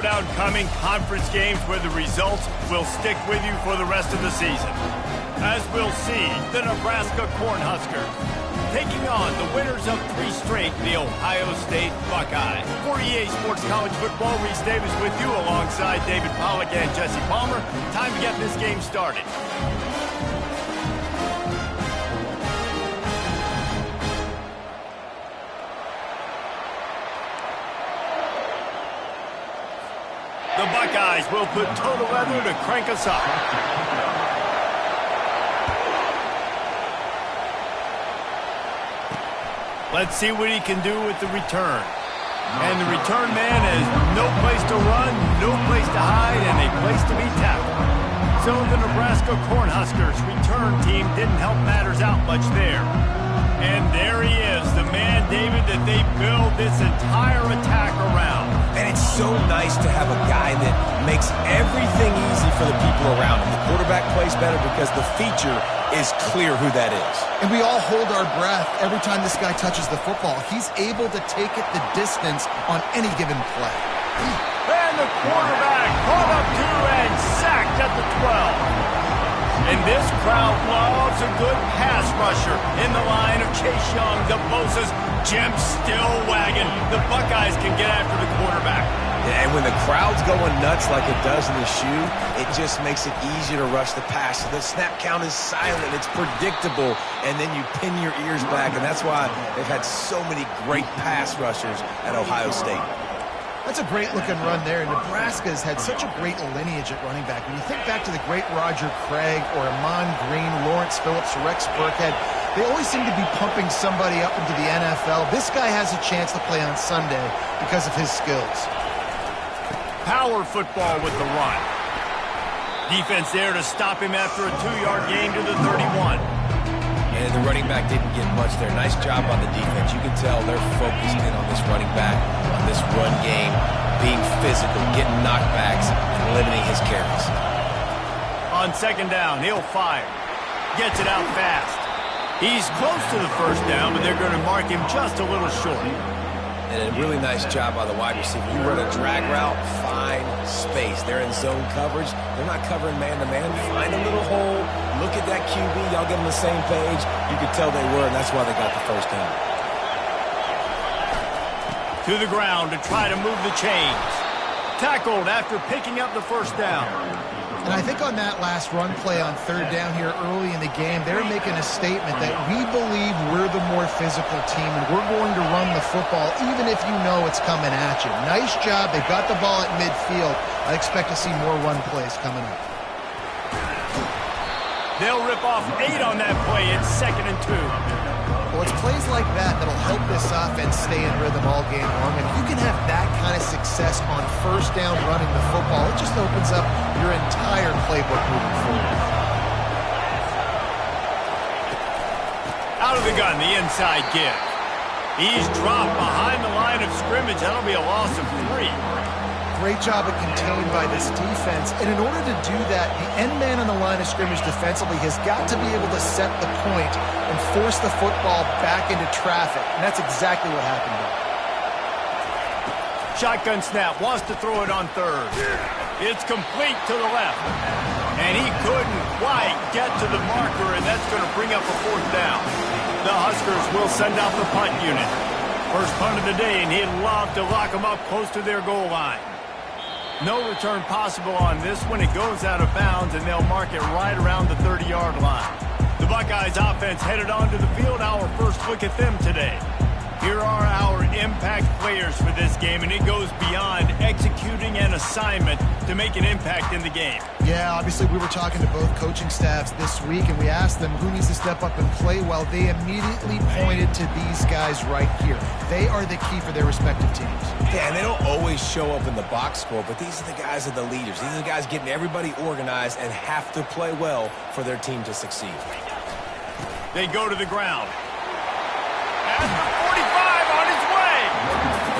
Coming conference games where the results will stick with you for the rest of the season. As we'll see, the Nebraska Cornhuskers taking on the winners of 3 straight, the Ohio State Buckeyes. For EA Sports College Football, Reese Davis with you alongside David Pollack and Jesse Palmer. Time to get this game started. The Buckeyes will put total leather to crank us up. Let's see what he can do with the return. And the return man has no place to run, no place to hide, and a place to be tackled. So the Nebraska Cornhuskers return team didn't help matters out much there. And there he is, the man, David, that they build this entire attack around. And it's so nice to have a guy that makes everything easy for the people around him. The quarterback plays better because the feature is clear who that is. And we all hold our breath every time this guy touches the football. He's able to take it the distance on any given play. And the quarterback caught up to and sacked at the 12. And this crowd loves a good pass rusher in the line of Chase Young, the Bosa's, Jim still wagging. The Buckeyes can get after the quarterback. Yeah, and when the crowd's going nuts like it does in the shoe, it just makes it easier to rush the pass. So the snap count is silent, it's predictable, and then you pin your ears back, and that's why they've had so many great pass rushers at Ohio State. That's a great-looking run there. Nebraska's had such a great lineage at running back. When you think back to the great Roger Craig or Amon Green, Lawrence Phillips, Rex Burkhead, they always seem to be pumping somebody up into the NFL. This guy has a chance to play on Sunday because of his skills. Power football with the run. Defense there to stop him after a 2-yard gain to the 31. And the running back didn't get much there. Nice job on the defense. You can tell they're focused in on this running back, on this run game, being physical, getting knockbacks, and limiting his carries. On second down, he'll fire. Gets it out fast. He's close to the first down, but they're going to mark him just a little short. And a really nice job by the wide receiver. You run a drag route, find space. They're in zone coverage. They're not covering man-to-man. Find a little hole. Look at that QB. Y'all get on the same page. You could tell they were, and that's why they got the first down. To the ground to try to move the chains. Tackled after picking up the first down. And I think on that last run play on third down here early in the game, they're making a statement that we believe we're the more physical team and we're going to run the football even if you know it's coming at you. Nice job. They've got the ball at midfield. I expect to see more run plays coming up. They'll rip off 8 on that play. It's 2nd and 2. Well, it's plays like that that'll help this offense stay in rhythm all game long. And if you can have that kind of success on first down running the football, it just opens up your entire playbook moving forward. Out of the gun, the inside give. He's dropped behind the line of scrimmage. That'll be a loss of 3. Great job of contained by this defense. And in order to do that, the end man on the line of scrimmage defensively has got to be able to set the point and force the football back into traffic. And that's exactly what happened there. Shotgun snap, wants to throw it on third. It's complete to the left. And he couldn't quite get to the marker, and that's going to bring up a 4th down. The Huskers will send out the punt unit. First punt of the day, and he'd love to lock them up close to their goal line. No return possible on this one. It goes out of bounds, and they'll mark it right around the 30-yard line. The Buckeyes offense headed onto the field. Our first look at them today. Here are our impact players for this game, and it goes beyond executing an assignment to make an impact in the game. Yeah, obviously we were talking to both coaching staffs this week, and we asked them who needs to step up and play well. They immediately pointed to these guys right here. They are the key for their respective teams. Yeah, and they don't always show up in the box score, but these are the guys that are the leaders. These are the guys getting everybody organized and have to play well for their team to succeed. They go to the ground. At the 45 on his way.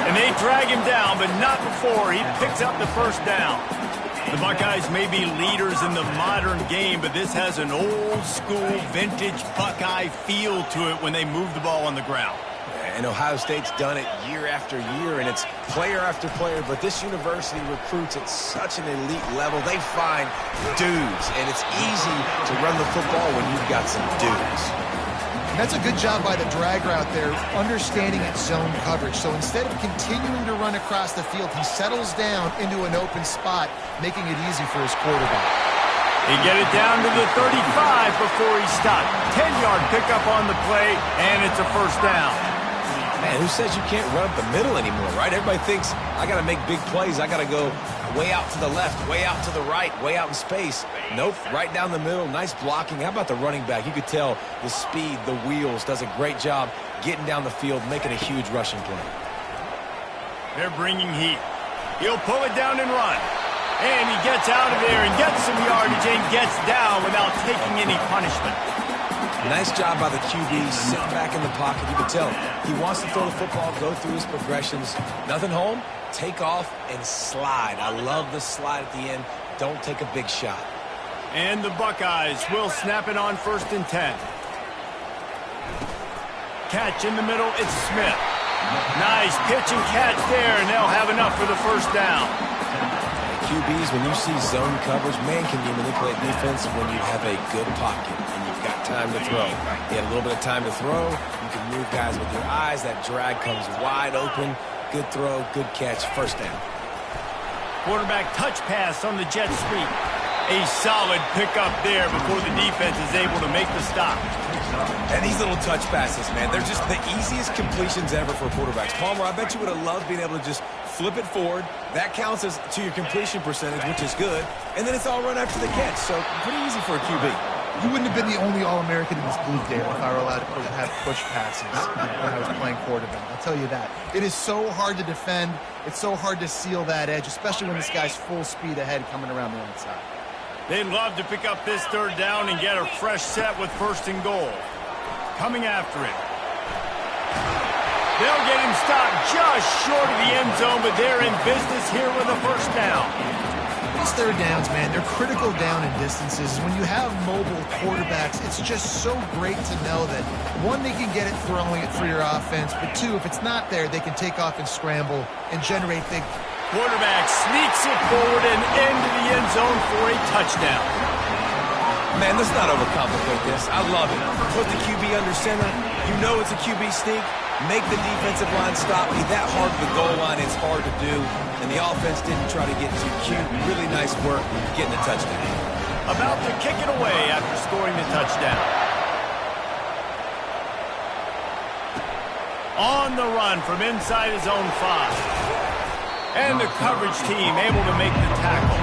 And they drag him down, but not before he picks up the first down. The Buckeyes may be leaders in the modern game, but this has an old-school, vintage Buckeye feel to it when they move the ball on the ground. And Ohio State's done it year after year, and it's player after player. But this university recruits at such an elite level. They find dudes, and it's easy to run the football when you've got some dudes. And that's a good job by the drag route there, understanding its zone coverage. So instead of continuing to run across the field, he settles down into an open spot, making it easy for his quarterback. He get it down to the 35 before he stopped. 10-yard pickup on the play, and it's a first down. Man, who says you can't run up the middle anymore, right? Everybody thinks, I got to make big plays. I got to go way out to the left, way out to the right, way out in space. Nope, right down the middle. Nice blocking. How about the running back? You could tell the speed, the wheels, does a great job getting down the field, making a huge rushing play. They're bringing heat. He'll pull it down and run. And he gets out of there and gets some yardage and gets down without taking any punishment. Nice job by the QB, sitting back in the pocket. You can tell he wants to throw the football, go through his progressions. Nothing home, take off, and slide. I love the slide at the end. Don't take a big shot. And the Buckeyes will snap it on 1st and 10. Catch in the middle, it's Smith. Nice pitch and catch there, and they'll have enough for the first down. QBs, when you see zone coverage, man, can you manipulate defense when you have a good pocket and you've got time to throw. You had a little bit of time to throw. You can move guys with your eyes. That drag comes wide open. Good throw, good catch, first down. Quarterback touch pass on the jet sweep. A solid pickup there before the defense is able to make the stop. And these little touch passes, man, they're just the easiest completions ever for quarterbacks. Palmer, I bet you would have loved being able to just flip it forward. That counts as to your completion percentage, which is good. And then it's all run after the catch, so pretty easy for a QB. You wouldn't have been the only All-American in this group, Dale, if I were allowed to have push passes when I was playing quarterback. I'll tell you that. It is so hard to defend. It's so hard to seal that edge, especially when this guy's full speed ahead coming around the outside. They'd love to pick up this 3rd down and get a fresh set with 1st and goal. Coming after it. They'll get him stopped just short of the end zone, but they're in business here with a first down. These 3rd downs, man, they're critical down and distances. When you have mobile quarterbacks, it's just so great to know that, 1, they can get it throwing it for your offense, but 2, if it's not there, they can take off and scramble and generate big. Quarterback sneaks it forward and into the end zone for a touchdown. Man, let's not overcomplicate this. I love it. Put the QB under center. You know it's a QB sneak. Make the defensive line stop. Be that hard to the goal line. It's hard to do. And the offense didn't try to get too cute. Really nice work getting a touchdown. About to kick it away after scoring the touchdown. On the run from inside his own 5. And the coverage team able to make the tackle.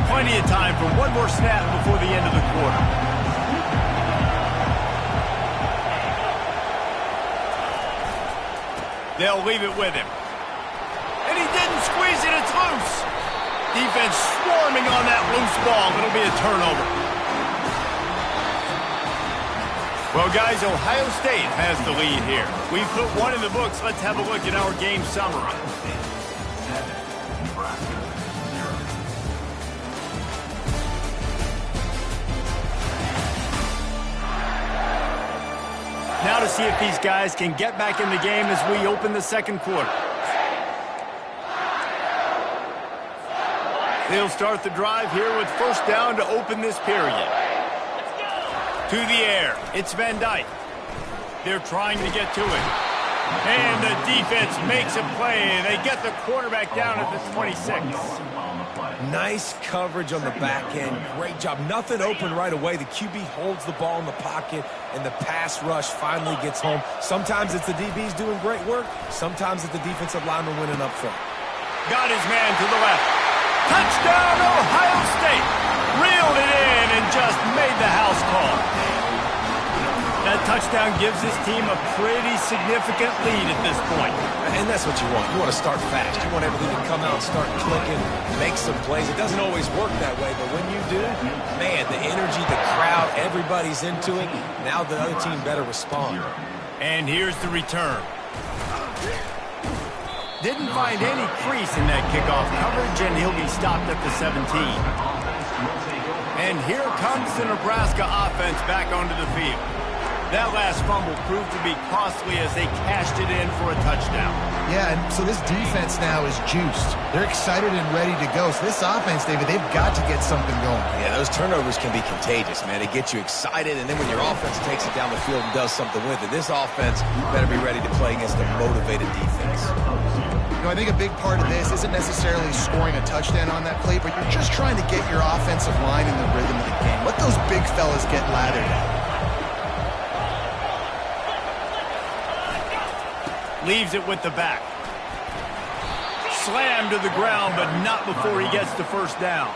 Plenty of time for one more snap before the end of the quarter. They'll leave it with him. And he didn't squeeze it, it's loose. Defense swarming on that loose ball. It'll be a turnover. Well, guys, Ohio State has the lead here. We've put one in the books. Let's have a look at our game summary. Now to see if these guys can get back in the game as we open the 2nd quarter. They'll start the drive here with 1st down to open this period. To the air, it's Van Dyke. They're trying to get to it. And the defense makes a play. They get the quarterback down at the 26. Nice coverage on the back end. Great job. Nothing open right away. The QB holds the ball in the pocket, and the pass rush finally gets home. Sometimes it's the DBs doing great work. Sometimes it's the defensive lineman winning up front. Got his man to the left. Touchdown, Ohio State. Reeled it in and just made the house call. That touchdown gives his team a pretty significant lead at this point. And that's what you want. You want to start fast. You want everything to come out, start clicking, make some plays. It doesn't always work that way, but when you do, man, the energy, the crowd, everybody's into it. Now the other team better respond. And here's the return. Didn't find any crease in that kickoff coverage, and he'll be stopped at the 17. And here comes the Nebraska offense back onto the field. That last fumble proved to be costly as they cashed it in for a touchdown. Yeah, and so this defense now is juiced. They're excited and ready to go. So this offense, David, they've got to get something going. Yeah, those turnovers can be contagious, man. They get you excited, and then when your offense takes it down the field and does something with it, this offense better be ready to play against a motivated defense. You know, I think a big part of this isn't necessarily scoring a touchdown on that play, but you're just trying to get your offensive line in the rhythm of the game. Let those big fellas get lathered out. Leaves it with the back. Slammed to the ground, but not before he gets the first down.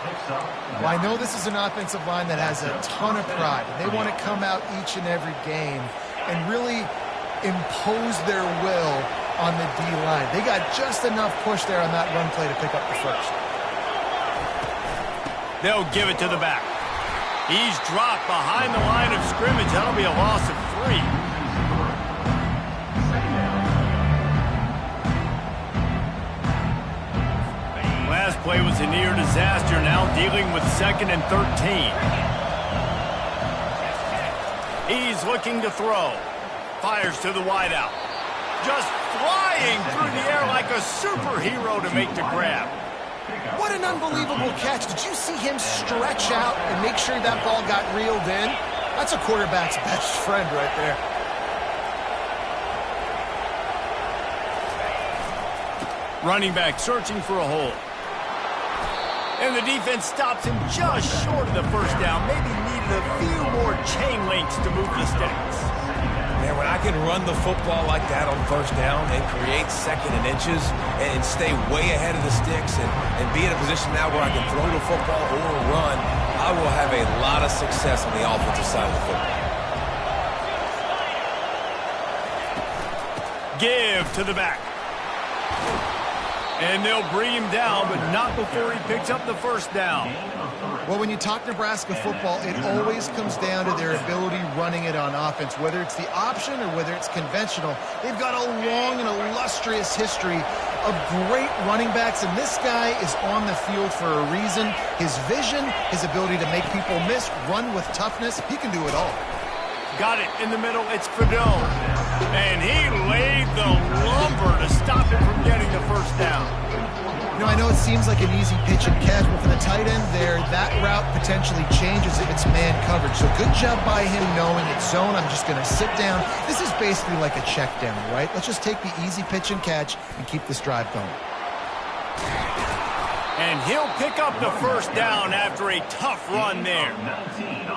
Well, I know this is an offensive line that has a ton of pride. They want to come out each and every game and really impose their will on the D-line. They got just enough push there on that run play to pick up the first. They'll give it to the back. He's dropped behind the line of scrimmage. That'll be a loss of 3. Last play was a near disaster, now dealing with 2nd and 13. He's looking to throw. Fires to the wideout. Just flying through the air like a superhero to make the grab. What an unbelievable catch. Did you see him stretch out and make sure that ball got reeled in? That's a quarterback's best friend right there. Running back searching for a hole. And the defense stops him just short of the first down. Maybe needed a few more chain links to move the sticks. Man, when I can run the football like that on first down and create 2nd and inches and stay way ahead of the sticks and be in a position now where I can throw the football or run, I will have a lot of success on the offensive side of the football. Give to the back. And they'll bring him down, but not before he picks up the first down. Well, when you talk Nebraska football, it always comes down to their ability running it on offense, whether it's the option or whether it's conventional. They've got a long and illustrious history of great running backs, and this guy is on the field for a reason. His vision, his ability to make people miss, run with toughness, he can do it all. Got it in the middle. It's Fidel. And he laid the lumber to stop him from getting the first down. You know, I know it seems like an easy pitch and catch, but for the tight end there, that route potentially changes if it's man coverage. So good job by him knowing it's zone. I'm just going to sit down. This is basically like a check down, right? Let's just take the easy pitch and catch and keep this drive going. And he'll pick up the first down after a tough run there.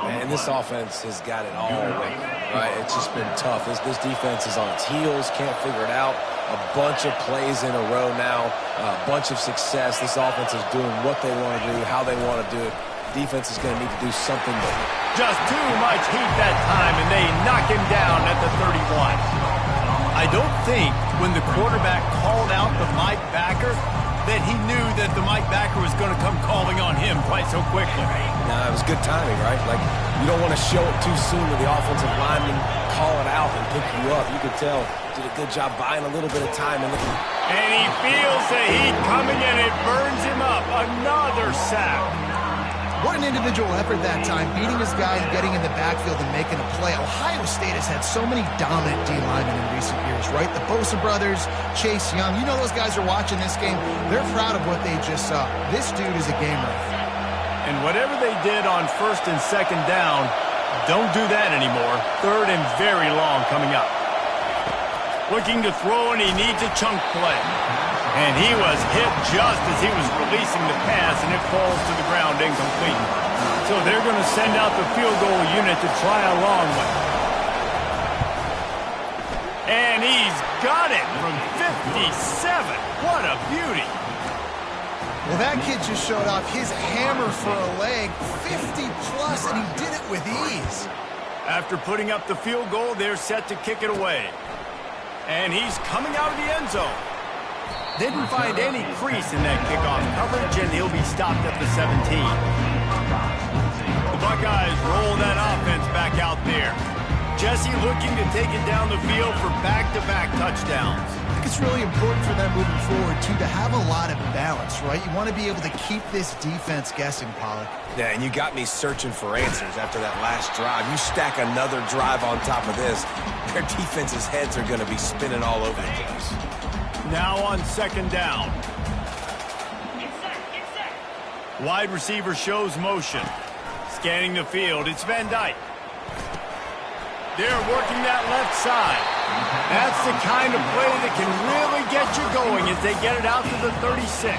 Man, this offense has got it all right? It's just been tough. This defense is on its heels, can't figure it out. A bunch of plays in a row now, a bunch of success. This offense is doing what they want to do, how they want to do it. Defense is going to need to do something different. Just too much heat that time, and they knock him down at the 31. I don't think when the quarterback called out the Mike backer that he knew that the Mike backer was going to come calling on him quite so quickly. Nah, it was good timing, right? Like, you don't want to show it too soon when the offensive lineman call it out and pick you up. You could tell, did a good job buying a little bit of time. And he feels the heat coming, and it burns him up. Another sack. What an individual effort that time, beating his guy and getting in the backfield and making a play. Ohio State has had so many dominant D-linemen in recent years, right? The Bosa brothers, Chase Young. You know those guys are watching this game. They're proud of what they just saw. This dude is a game ready. And whatever they did on 1st and 2nd down, don't do that anymore. 3rd and very long coming up. Looking to throw, and he needs a chunk play. And he was hit just as he was releasing the pass, and it falls to the ground incomplete. So they're going to send out the field goal unit to try a long one. And he's got it from 57. What a beauty. Well, that kid just showed off his hammer for a leg, 50-plus, and he did it with ease. After putting up the field goal, they're set to kick it away. And he's coming out of the end zone. Didn't find any crease in that kickoff coverage, and he'll be stopped at the 17. The Buckeyes roll that offense back out there. Jesse looking to take it down the field for back-to-back touchdowns. I think it's really important for them moving forward, too, to have a lot of balance, right? You want to be able to keep this defense guessing, Pollak. Yeah, and you got me searching for answers after that last drive. You stack another drive on top of this, their defense's heads are going to be spinning all over the place. Now on second down. Wide receiver shows motion. Scanning the field, it's Van Dyke. They're working that left side. That's the kind of play that can really get you going as they get it out to the 36.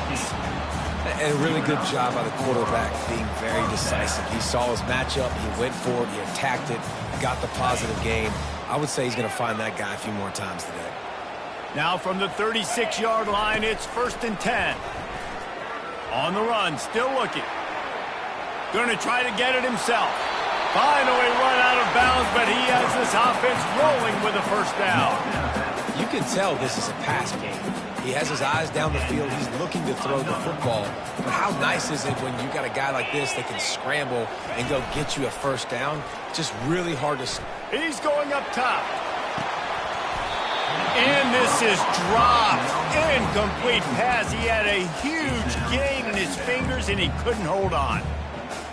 And a really good job by the quarterback being very decisive. He saw his matchup, he went for it, he attacked it, got the positive gain. I would say he's going to find that guy a few more times today. Now from the 36-yard line, it's 1st and 10. On the run, still looking. Going to try to get it himself. Finally run out of bounds, but he has this offense rolling with a first down. You can tell this is a pass game. He has his eyes down the field. He's looking to throw the football. But how nice is it when you got a guy like this that can scramble and go get you a first down? Just really hard to... He's going up top. And this is dropped. Incomplete pass. He had a huge gain in his fingers, and he couldn't hold on.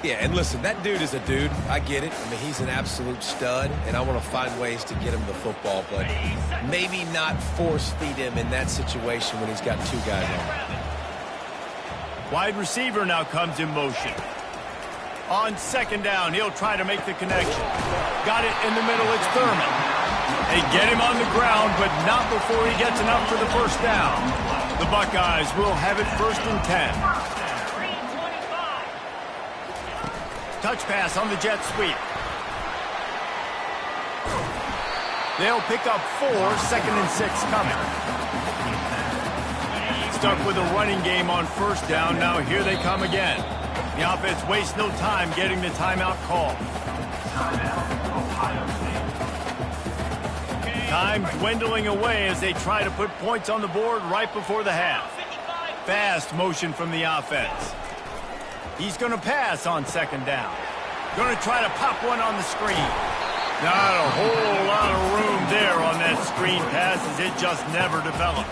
Yeah, and listen, that dude is a dude. I get it. I mean, he's an absolute stud, and I want to find ways to get him the football, but maybe not force feed him in that situation when he's got two guys on. Wide receiver now comes in motion. On second down, he'll try to make the connection. Got it in the middle, it's Thurman. They get him on the ground, but not before he gets enough for the first down. The Buckeyes will have it 1st and 10. Touch pass on the jet sweep. They'll pick up 4, 2nd and 6 coming. Stuck with a running game on first down. Now here they come again. The offense wastes no time getting the timeout call. Time dwindling away as they try to put points on the board right before the half. Fast motion from the offense. He's going to pass on second down. Going to try to pop one on the screen. Not a whole lot of room there on that screen pass as it just never developed.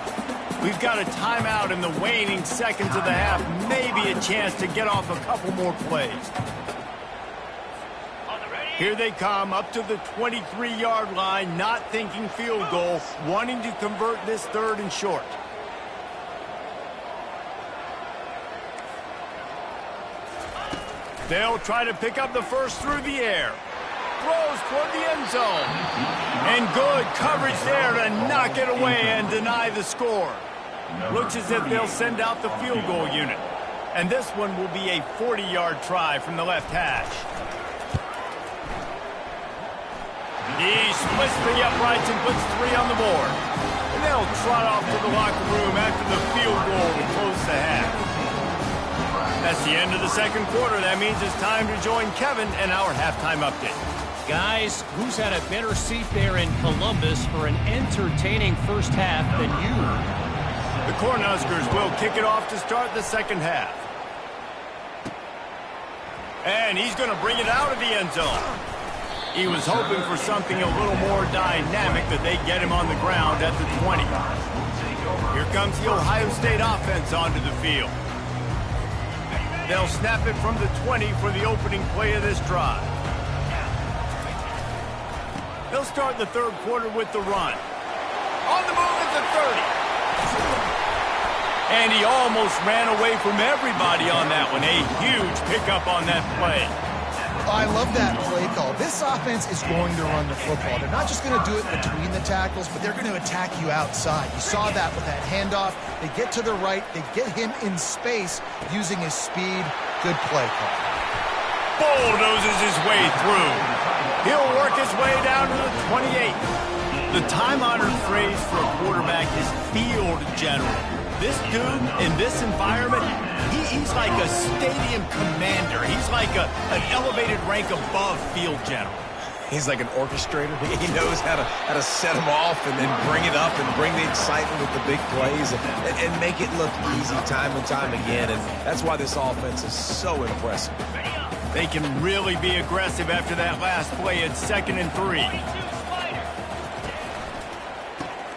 We've got a timeout in the waning seconds of the half. Maybe a chance to get off a couple more plays. Here they come up to the 23-yard line, not thinking field goal, wanting to convert this 3rd and short. They'll try to pick up the first through the air. Throws toward the end zone. And good coverage there to knock it away and deny the score. Looks as if they'll send out the field goal unit. And this one will be a 40-yard try from the left hash. He splits the uprights and puts 3 on the board. And they'll trot off to the locker room after the field goal to close the half. That's the end of the second quarter. That means it's time to join Kevin and our halftime update. Guys, who's had a better seat there in Columbus for an entertaining first half than you? The Cornhuskers will kick it off to start the second half. And he's going to bring it out of the end zone. He was hoping for something a little more dynamic, that they get him on the ground at the 20. Here comes the Ohio State offense onto the field. They'll snap it from the 20 for the opening play of this drive. They'll start the third quarter with the run. On the move at the 30. And he almost ran away from everybody on that one. A huge pickup on that play. I love that play call. This offense is going to run the football. They're not just going to do it between the tackles, but they're going to attack you outside. You saw that with that handoff. They get to the right. They get him in space using his speed. Good play call. Bulldozes his way through. He'll work his way down to the 28. The time-honored phrase for a quarterback is field general. This dude in this environment, he's like a stadium commander. He's like an elevated rank above field general. He's like an orchestrator. He knows how to set them off and then bring it up and bring the excitement with the big plays and make it look easy time and time again. And that's why this offense is so impressive. They can really be aggressive after that last play. It's 2nd and 3.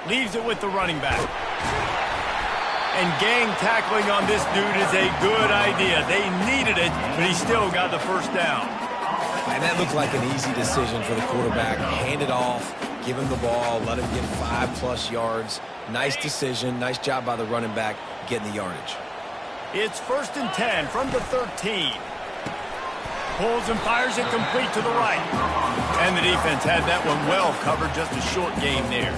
Leaves it with the running back. And gang tackling on this dude is a good idea. They needed it, but he still got the first down. And that looked like an easy decision for the quarterback. Hand it off, give him the ball, let him get 5+ yards. Nice decision. Nice job by the running back getting the yardage. It's 1st and 10 from the 13. Pulls and fires it complete to the right. And the defense had that one well covered. Just a short game there.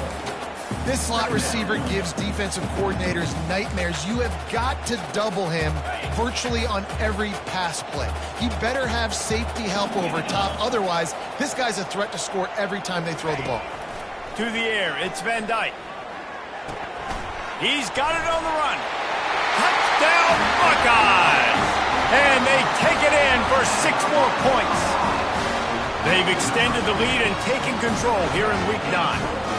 This slot receiver gives defensive coordinators nightmares. You have got to double him virtually on every pass play. He better have safety help over top. Otherwise, this guy's a threat to score every time they throw the ball. To the air, it's Van Dyke. He's got it on the run. Touchdown, Buckeyes! And they take it in for 6 more points. They've extended the lead and taken control here in Week 9.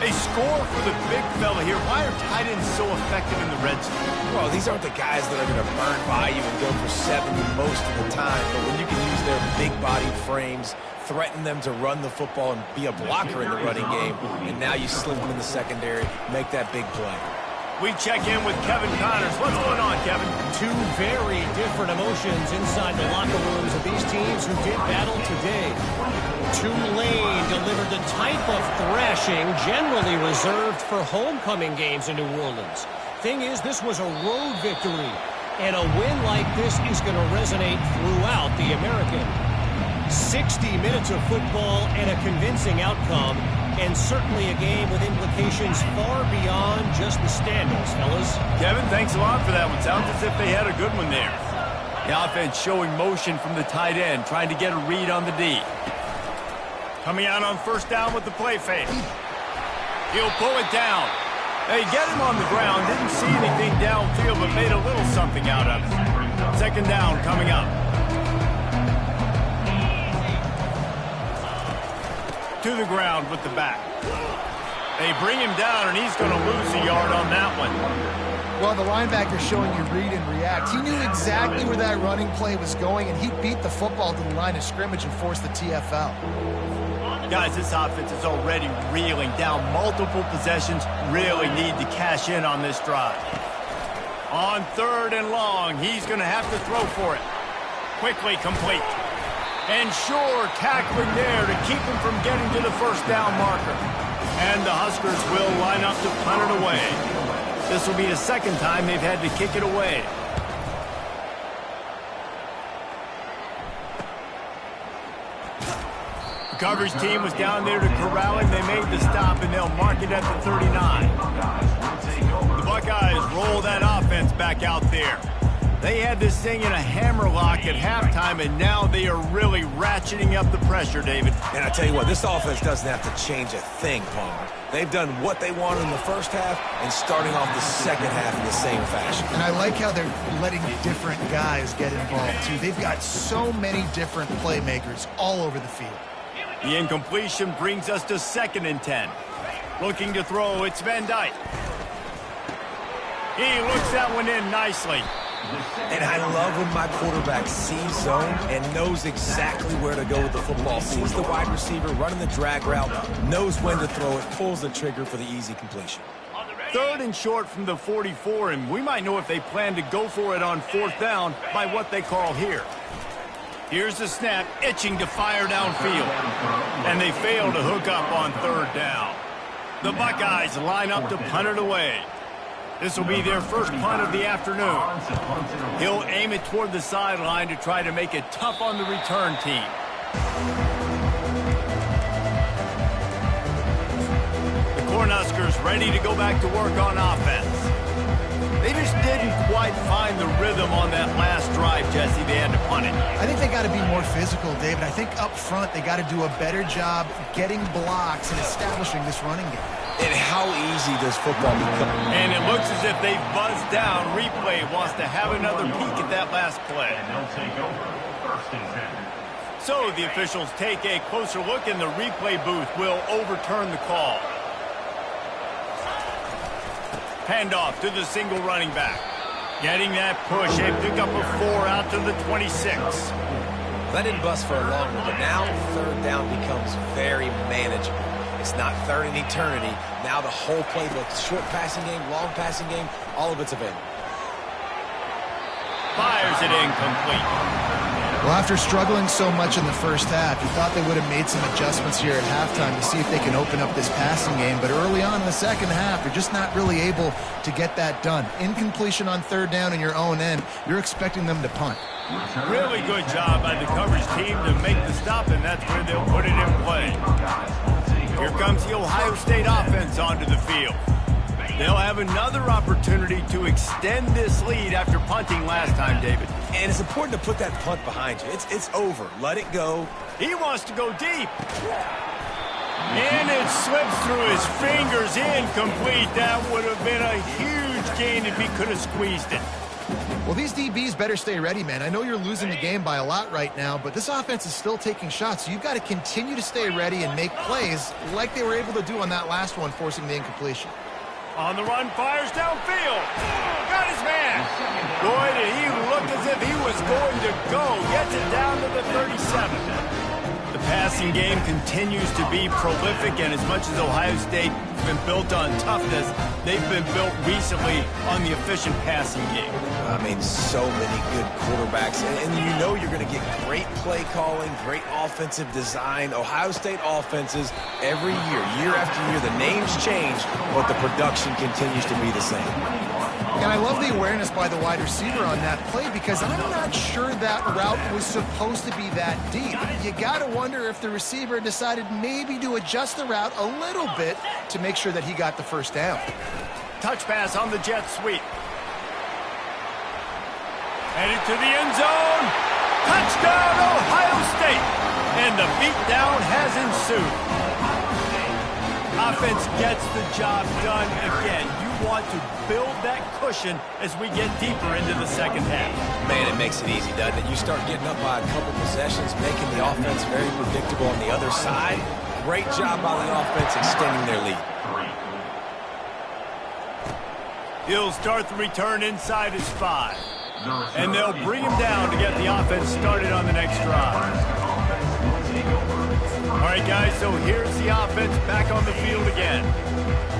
They score for the big fella here. Why are tight ends so effective in the red zone? Well, these aren't the guys that are going to burn by you and go for 70 most of the time. But when you can use their big-bodied frames, threaten them to run the football and be a blocker in the running game, and now you slip them in the secondary, make that big play. We check in with Kevin Connors. What's going on, Kevin? 2 very different emotions inside the locker rooms of these teams who did battle today. Tulane delivered the type of thrashing generally reserved for homecoming games in New Orleans. Thing is, this was a road victory, and a win like this is going to resonate throughout the American. 60 minutes of football and a convincing outcome, and certainly a game with implications far beyond just the standings, fellas. Kevin, thanks a lot for that one. Sounds as if they had a good one there. The offense showing motion from the tight end, trying to get a read on the D. Coming out on 1st down with the play fake. He'll pull it down. They get him on the ground. Didn't see anything downfield, but made a little something out of it. 2nd down coming up. To the ground with the back. They bring him down, and he's going to lose a yard on that one. Well, the linebacker showing you read and react. He knew exactly where that running play was going, and he beat the football to the line of scrimmage and forced the TFL. Guys, this offense is already reeling down multiple possessions. Really need to cash in on this drive. On 3rd and long, he's going to have to throw for it. Quickly complete. And sure, tackling there to keep him from getting to the 1st down marker. And the Huskers will line up to punt it away. This will be the 2nd time they've had to kick it away. The coverage team was down there to corral him. They made the stop, and they'll mark it at the 39. The Buckeyes roll that offense back out there. They had this thing in a hammerlock at halftime, and now they are really ratcheting up the pressure, David. And I tell you what, this offense doesn't have to change a thing, Palmer. They've done what they wanted in the 1st half and starting off the 2nd half in the same fashion. And I like how they're letting different guys get involved, too. They've got so many different playmakers all over the field. The incompletion brings us to 2nd and 10. Looking to throw, it's Van Dyke. He looks that one in nicely. And I love when my quarterback sees zone and knows exactly where to go with the football. Sees the wide receiver running the drag route, knows when to throw it, pulls the trigger for the easy completion. 3rd and short from the 44, and we might know if they plan to go for it on 4th down by what they call here. Here's the snap, itching to fire downfield. And they fail to hook up on 3rd down. The Buckeyes line up to punt it away. This will be their first punt of the afternoon. He'll aim it toward the sideline to try to make it tough on the return team. The Cornhuskers ready to go back to work on offense. They just didn't quite find the rhythm on that last drive, Jesse. They had to punt it. I think they got to be more physical, David. I think up front they got to do a better job getting blocks and establishing this running game. And how easy does football become? And it looks as if they've buzzed down. Replay wants to have another peek at that last play. So the officials take a closer look, and the replay booth will overturn the call. Handoff to the single running back. Getting that push. They pick up a 4 out to the 26. That didn't bust for a long one, but now third down becomes very manageable. It's not third in eternity. Now the whole playbook, short passing game, long passing game, all of it's available. Fires it incomplete. Well, after struggling so much in the first half, you thought they would have made some adjustments here at halftime to see if they can open up this passing game. But early on in the second half, they're just not really able to get that done. Incompletion on third down in your own end, you're expecting them to punt. Really good job by the coverage team to make the stop, and that's where they'll put it in play. Here comes the Ohio State offense onto the field. They'll have another opportunity to extend this lead after punting last time, David. And it's important to put that punt behind you. It's over. Let it go. He wants to go deep. And it slips through his fingers, incomplete. That would have been a huge gain if he could have squeezed it. Well, these DBs better stay ready, man. I know you're losing the game by a lot right now, but this offense is still taking shots, so you've got to continue to stay ready and make plays like they were able to do on that last one, forcing the incompletion. On the run, fires downfield. Got his man. Boy, did he look as if he was going to go. Gets it down to the 37. The passing game continues to be prolific, and as much as Ohio State has been built on toughness, they've been built recently on the efficient passing game. I mean, so many good quarterbacks, and you know you're going to get great play calling, great offensive design. Ohio State offenses every year after year, the names change, but the production continues to be the same. And I love the awareness by the wide receiver on that play because I'm not sure that route was supposed to be that deep. You got to wonder if the receiver decided maybe to adjust the route a little bit to make sure that he got the first down. Touch pass on the jet sweep. Headed to the end zone. Touchdown, Ohio State. And the beatdown has ensued. Offense gets the job done again. You want to build that cushion as we get deeper into the second half. Man, it makes it easy, doesn't it? You start getting up by a couple possessions, making the offense very predictable on the other side. Great job by the offense extending their lead. He'll start the return inside his 5. And they'll bring him down to get the offense started on the next drive. All right, guys, so here's the offense back on the field again.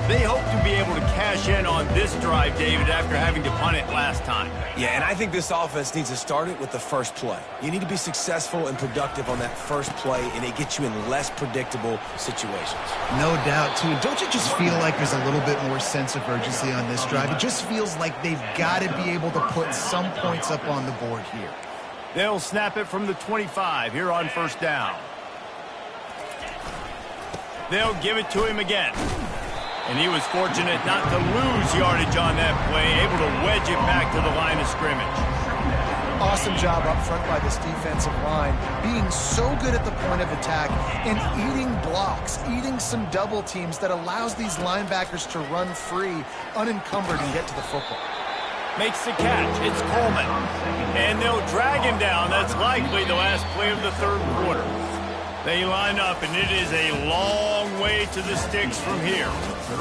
They hope to be able to cash in on this drive, David, after having to punt it last time. Yeah, and I think this offense needs to start it with the first play. You need to be successful and productive on that first play, and it gets you in less predictable situations. No doubt, too. Don't you just feel like there's a little bit more sense of urgency on this drive? It just feels like they've got to be able to put some points up on the board here. They'll snap it from the 25 here on first down. They'll give it to him again. And he was fortunate not to lose yardage on that play, able to wedge it back to the line of scrimmage. Awesome job up front by this defensive line, being so good at the point of attack and eating blocks, eating some double teams that allows these linebackers to run free, unencumbered, and get to the football. Makes the catch. It's Coleman. And they'll drag him down. That's likely the last play of the third quarter. They line up, and it is a long way to the sticks from here.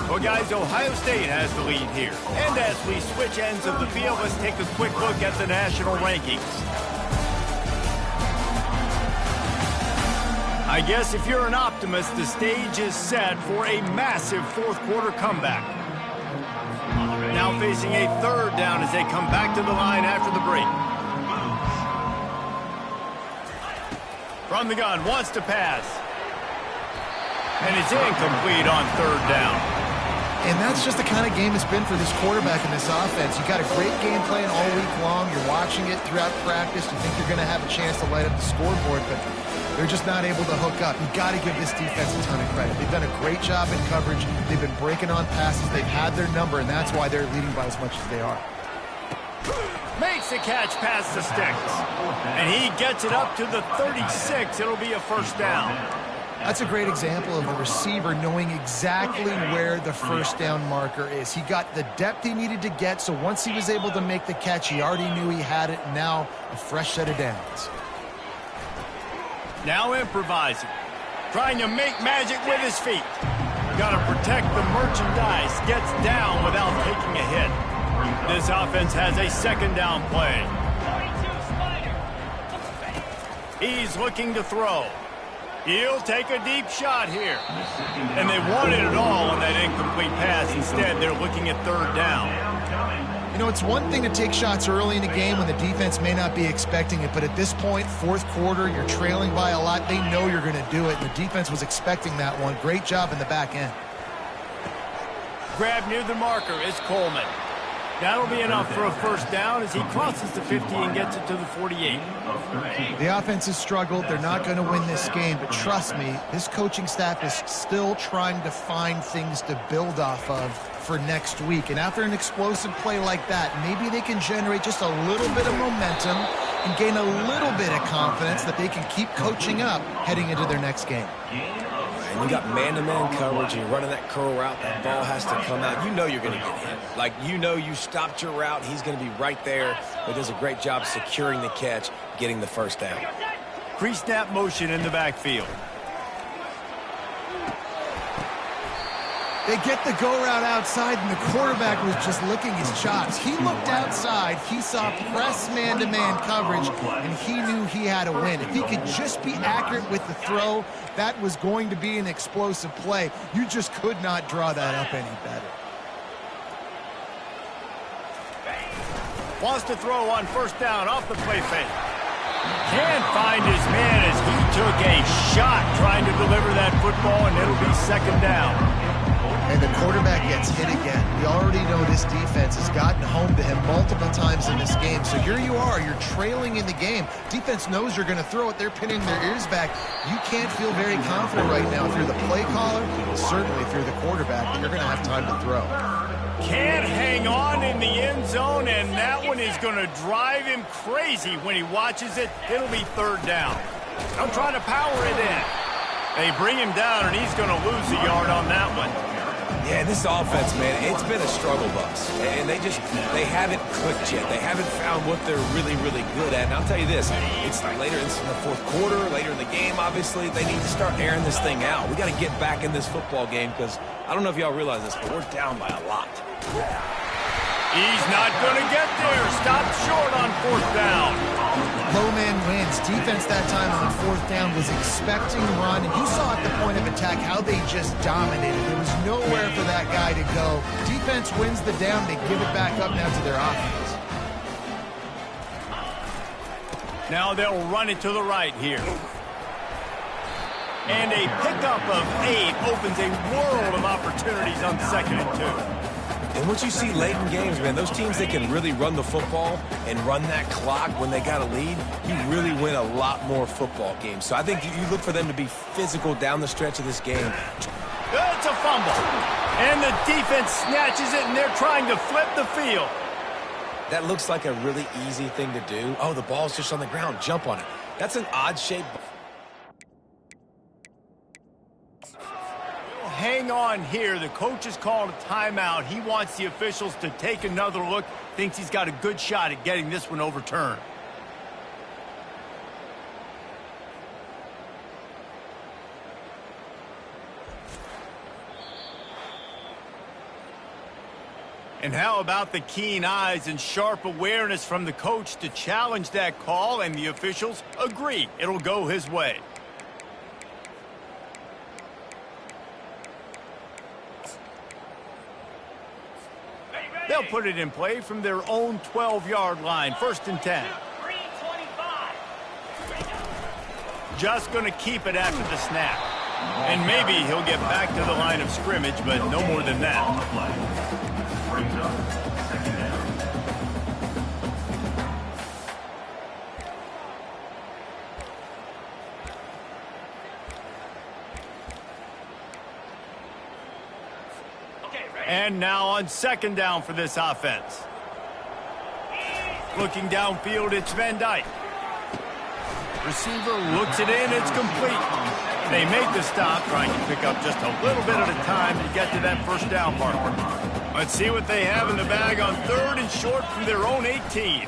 Well, guys, Ohio State has the lead here. And as we switch ends of the field, let's take a quick look at the national rankings. I guess if you're an optimist, the stage is set for a massive fourth quarter comeback. Now facing a third down as they come back to the line after the break. From the gun, wants to pass. And it's incomplete on third down. And that's just the kind of game it's been for this quarterback in this offense. You got a great game plan all week long. You're watching it throughout practice. You think you're going to have a chance to light up the scoreboard, but they're just not able to hook up. You got to give this defense a ton of credit. They've done a great job in coverage. They've been breaking on passes. They've had their number, and that's why they're leading by as much as they are. Makes the catch past the sticks. And he gets it up to the 36. It'll be a first down. That's a great example of a receiver knowing exactly where the first down marker is. He got the depth he needed to get, so once he was able to make the catch, he already knew he had it. Now a fresh set of downs. Now improvising. Trying to make magic with his feet. Got to protect the merchandise. Gets down without taking a hit. This offense has a second down play. He's looking to throw. He'll take a deep shot here. And they wanted it all on that incomplete pass. Instead, they're looking at third down. You know, it's one thing to take shots early in the game when the defense may not be expecting it, but at this point, fourth quarter, you're trailing by a lot. They know you're going to do it, and the defense was expecting that one. Great job in the back end. Grab near the marker is Coleman. That'll be enough for a first down as he crosses the 50 and gets it to the 48. The offense has struggled. They're not going to win this game, but trust me, this coaching staff is still trying to find things to build off of for next week. And after an explosive play like that, maybe they can generate just a little bit of momentum and gain a little bit of confidence that they can keep coaching up heading into their next game. And you got man-to-man coverage, and you're running that curl route, that ball has to come out. You know you're going to get hit. Like, you know you stopped your route, he's going to be right there, but does a great job securing the catch, getting the first down. Pre-snap motion in the backfield. They get the go route outside, and the quarterback was just licking his chops. He looked outside, he saw press man-to-man coverage, and he knew he had to win. If he could just be accurate with the throw, that was going to be an explosive play. You just could not draw that up any better. Wants to throw on first down off the play fake. Can't find his man as he took a shot trying to deliver that football, and it'll be second down. And the quarterback gets hit again. We already know this defense has gotten home to him multiple times in this game. So here you are, you're trailing in the game. Defense knows you're going to throw it. They're pinning their ears back. You can't feel very confident right now if you're the play caller, and certainly if you're the quarterback, that you're going to have time to throw. Can't hang on in the end zone, and that one is going to drive him crazy when he watches it. It'll be third down. They'll try to power it in. They bring him down, and he's going to lose a yard on that one. Yeah, this offense, man, it's been a struggle bus. And they haven't clicked yet. They haven't found what they're really, really good at. And I'll tell you this, it's later in the fourth quarter, later in the game, obviously, they need to start airing this thing out. We got to get back in this football game because I don't know if y'all realize this, but we're down by a lot. He's not going to get there. Stopped short on fourth down. Low man wins. Defense that time on fourth down was expecting run. And you saw at the point of attack how they just dominated. There was nowhere for that guy to go. Defense wins the down. They give it back up now to their offense. Now they'll run it to the right here. And a pickup of 8 opens a world of opportunities on 2nd and 2. And what you see late in games, man, those teams that can really run the football and run that clock when they got a lead, you really win a lot more football games. So I think you look for them to be physical down the stretch of this game. It's a fumble. And the defense snatches it, and they're trying to flip the field. That looks like a really easy thing to do. Oh, the ball's just on the ground. Jump on it. That's an odd shape. Hang on here. The coach has called a timeout. He wants the officials to take another look. Thinks he's got a good shot at getting this one overturned. And how about the keen eyes and sharp awareness from the coach to challenge that call, and the officials agree it'll go his way. They'll put it in play from their own 12-yard line, 1st and 10. Just going to keep it after the snap. And maybe he'll get back to the line of scrimmage, but no more than that. And now on 2nd down for this offense. Looking downfield, it's Van Dyke. Receiver looks it in, it's complete. They make the stop, trying to pick up just a little bit at a time to get to that 1st down marker. Let's see what they have in the bag on 3rd and short from their own 18.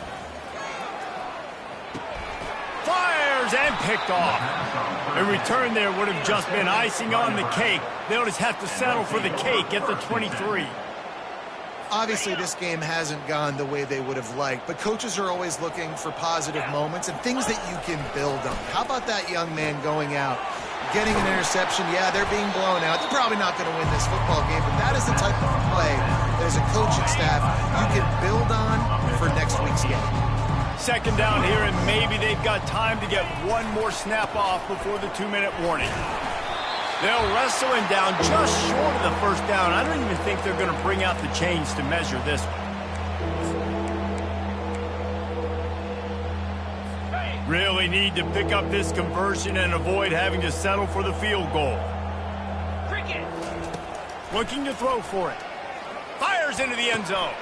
Fires and picked off. A return there would have just been icing on the cake. They'll just have to settle for the cake at the 23. Obviously, this game hasn't gone the way they would have liked, but coaches are always looking for positive moments and things that you can build on. How about that young man going out, getting an interception? Yeah, they're being blown out. They're probably not going to win this football game, but that is the type of play that as a coaching staff you can build on for next week's game. Second down here, and maybe they've got time to get one more snap off before the 2-minute warning. They'll wrestle him down just short of the first down. I don't even think they're going to bring out the chains to measure this one. Really need to pick up this conversion and avoid having to settle for the field goal. Cricket. Looking to throw for it. Fires into the end zone.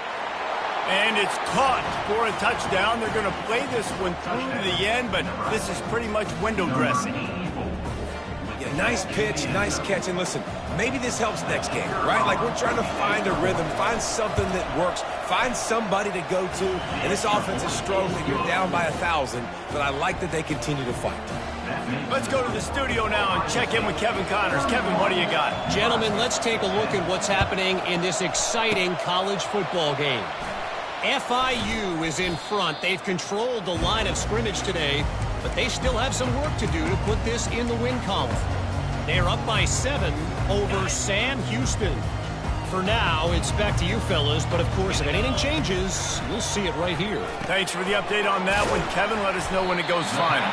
And it's caught for a touchdown. They're going to play this one through to the end, but this is pretty much window dressing. Yeah, nice pitch, nice catch. And listen, maybe this helps next game, right? Like we're trying to find a rhythm, find something that works, find somebody to go to. And this offense is strong that you're down by 1,000, but I like that they continue to fight. Let's go to the studio now and check in with Kevin Connors. Kevin, what do you got? Gentlemen, let's take a look at what's happening in this exciting college football game. FIU is in front. They've controlled the line of scrimmage today, but they still have some work to do to put this in the win column. They're up by 7 over Sam Houston. For now, it's back to you fellas, but of course, if anything changes, you'll see it right here. Thanks for the update on that one, Kevin. Let us know when it goes final.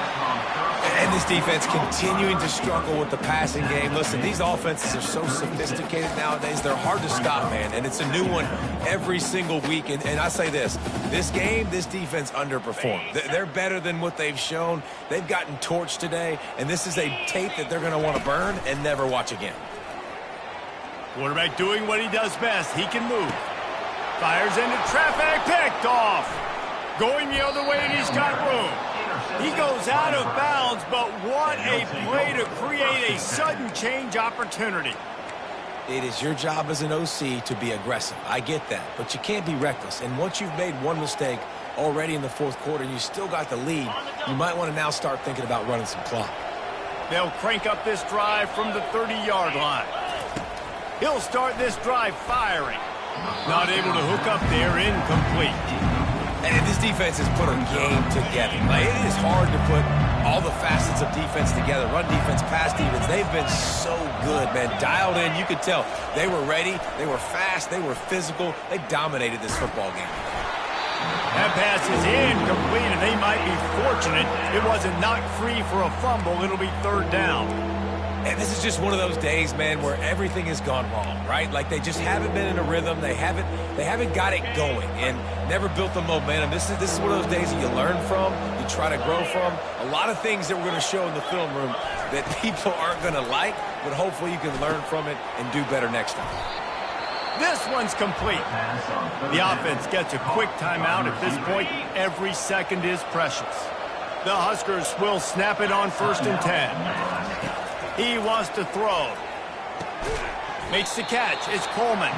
And this defense continuing to struggle with the passing game. Listen, these offenses are so sophisticated nowadays. They're hard to stop, man. And it's a new one every single week. And I say this game, this defense underperformed. They're better than what they've shown. They've gotten torched today. And this is a tape that they're going to want to burn and never watch again. Quarterback doing what he does best. He can move. Fires into traffic. Picked off. Going the other way, and he's got room. He goes out of bounds, but what a play to create a sudden change opportunity. It is your job as an OC to be aggressive. I get that, but you can't be reckless. And once you've made one mistake already in the fourth quarter and you still got the lead, you might want to now start thinking about running some clock. They'll crank up this drive from the 30-yard line. He'll start this drive firing. Not able to hook up there, incomplete. And this defense has put a game together. Like, it is hard to put all the facets of defense together. Run defense, pass defense. They've been so good, man. Dialed in. You could tell they were ready. They were fast. They were physical. They dominated this football game. That pass is incomplete, and they might be fortunate it wasn't knocked free for a fumble. It'll be third down. And this is just one of those days, man, where everything has gone wrong, right? Like they just haven't been in a rhythm. They haven't got it going and never built the momentum. This is one of those days that you learn from, you try to grow from. A lot of things that we're going to show in the film room that people aren't going to like, but hopefully you can learn from it and do better next time. This one's complete. The offense gets a quick timeout. At this point, every second is precious. The Huskers will snap it on 1st and 10. He wants to throw. Makes the catch. It's Coleman.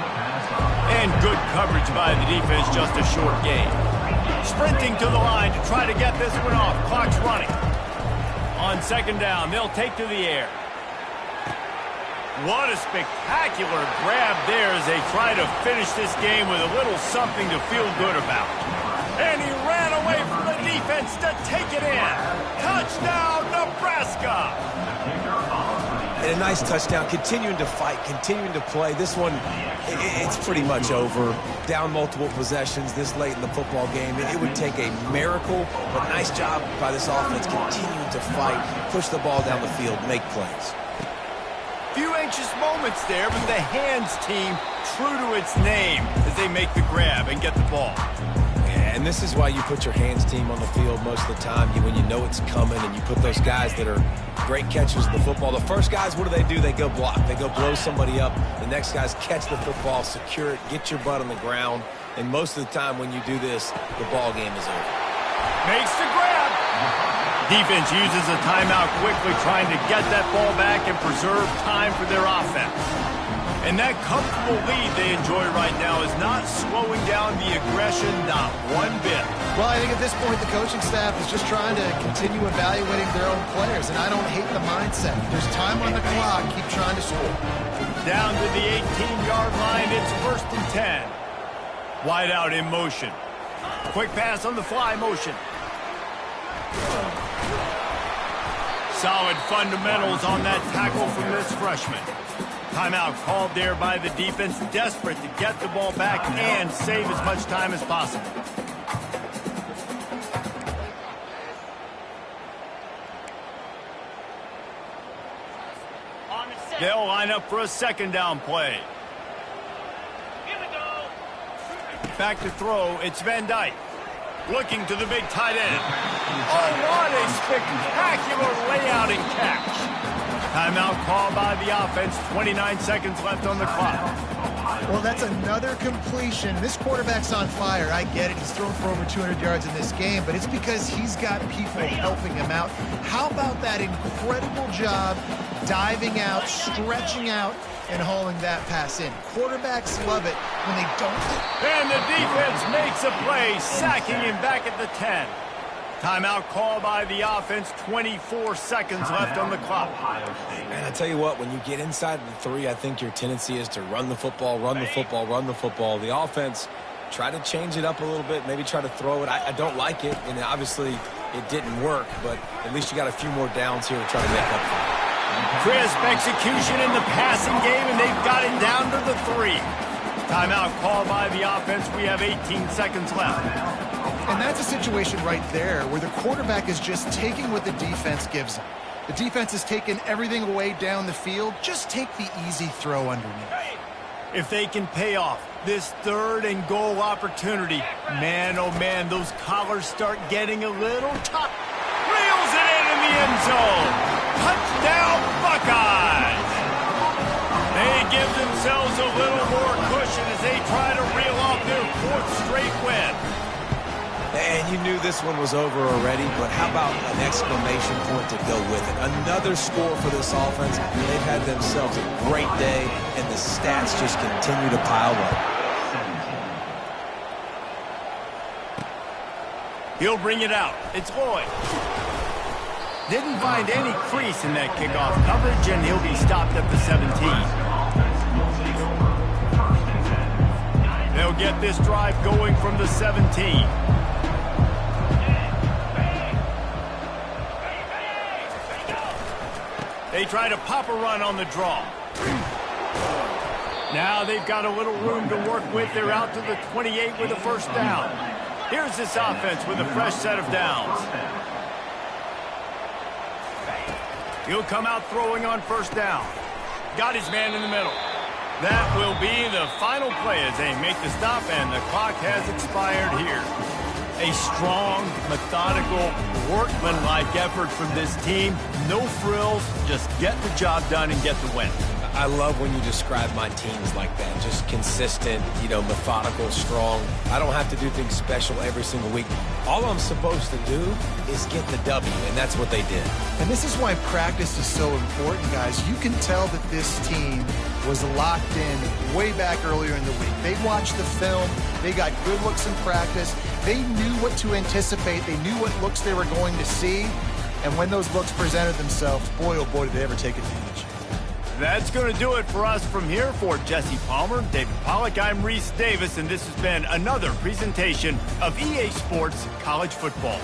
And good coverage by the defense, just a short gain. Sprinting to the line to try to get this one off. Clock's running. On 2nd down, they'll take to the air. What a spectacular grab there as they try to finish this game with a little something to feel good about. And he ran away from the defense to take it in. Touchdown, Nebraska! And a nice touchdown, continuing to fight, continuing to play. This one, it's pretty much over. Down multiple possessions this late in the football game. It would take a miracle, but nice job by this offense continuing to fight, push the ball down the field, make plays. Few anxious moments there, but the hands team true to its name as they make the grab and get the ball. And this is why you put your hands team on the field most of the time when you know it's coming, and you put those guys that are great catchers of the football. The first guys, what do? They go block. They go blow somebody up. The next guys catch the football, secure it, get your butt on the ground. And most of the time when you do this, the ball game is over. Makes the grab. Defense uses a timeout quickly, trying to get that ball back and preserve time for their offense. And that comfortable lead they enjoy right now is not slowing down the aggression, not one bit. Well, I think at this point the coaching staff is just trying to continue evaluating their own players, and I don't hate the mindset. There's time on the clock. Keep trying to score. Down to the 18-yard line, it's 1st and 10. Wide out in motion. Quick pass on the fly motion. Solid fundamentals on that tackle from this freshman. Timeout called there by the defense, desperate to get the ball back and save as much time as possible. They'll line up for a second down play. Back to throw, it's Van Dyke. Looking to the big tight end. Oh, what a spectacular layout and catch. Timeout called by the offense, 29 seconds left on the clock. Well, that's another completion. This quarterback's on fire. I get it. He's thrown for over 200 yards in this game, but it's because he's got people helping him out. How about that incredible job diving out, stretching out, and hauling that pass in? Quarterbacks love it when they don't. And the defense makes a play, sacking him back at the 10. Timeout called by the offense, 24 seconds left on the clock. And I tell you what, when you get inside the 3, I think your tendency is to run the football, run the football, run the football. The offense, try to change it up a little bit, maybe try to throw it. I don't like it, and obviously it didn't work, but at least you got a few more downs here to try to make up for it. Crisp execution in the passing game, and they've got it down to the 3. Timeout called by the offense. We have 18 seconds left. And that's a situation right there where the quarterback is just taking what the defense gives him. The defense is taking everything away down the field. Just take the easy throw underneath. If they can pay off this 3rd and goal opportunity, man, oh man, those collars start getting a little tough. Reels it in the end zone. Touchdown, Buckeyes! They give themselves a little more cushion as they try to reel off their 4th straight win. And you knew this one was over already, but how about an exclamation point to go with it? Another score for this offense. They've had themselves a great day, and the stats just continue to pile up. He'll bring it out. It's Lloyd. Didn't find any crease in that kickoff coverage, and he'll be stopped at the 17. They'll get this drive going from the 17. They try to pop a run on the draw. Now they've got a little room to work with. They're out to the 28 with a first down. Here's this offense with a fresh set of downs. He'll come out throwing on first down. Got his man in the middle. That will be the final play as they make the stop, and the clock has expired here. A strong, methodical, workmanlike effort from this team. No frills, just get the job done and get the win. I love when you describe my teams like that. Just consistent, methodical, strong. I don't have to do things special every single week. All I'm supposed to do is get the W, and that's what they did. And this is why practice is so important, guys. You can tell that this team was locked in way back earlier in the week. They watched the film. They got good looks in practice. They knew what to anticipate. They knew what looks they were going to see. And when those looks presented themselves, boy, oh boy, did they ever take advantage. That's going to do it for us from here. For Jesse Palmer, David Pollack, I'm Reese Davis, and this has been another presentation of EA Sports College Football.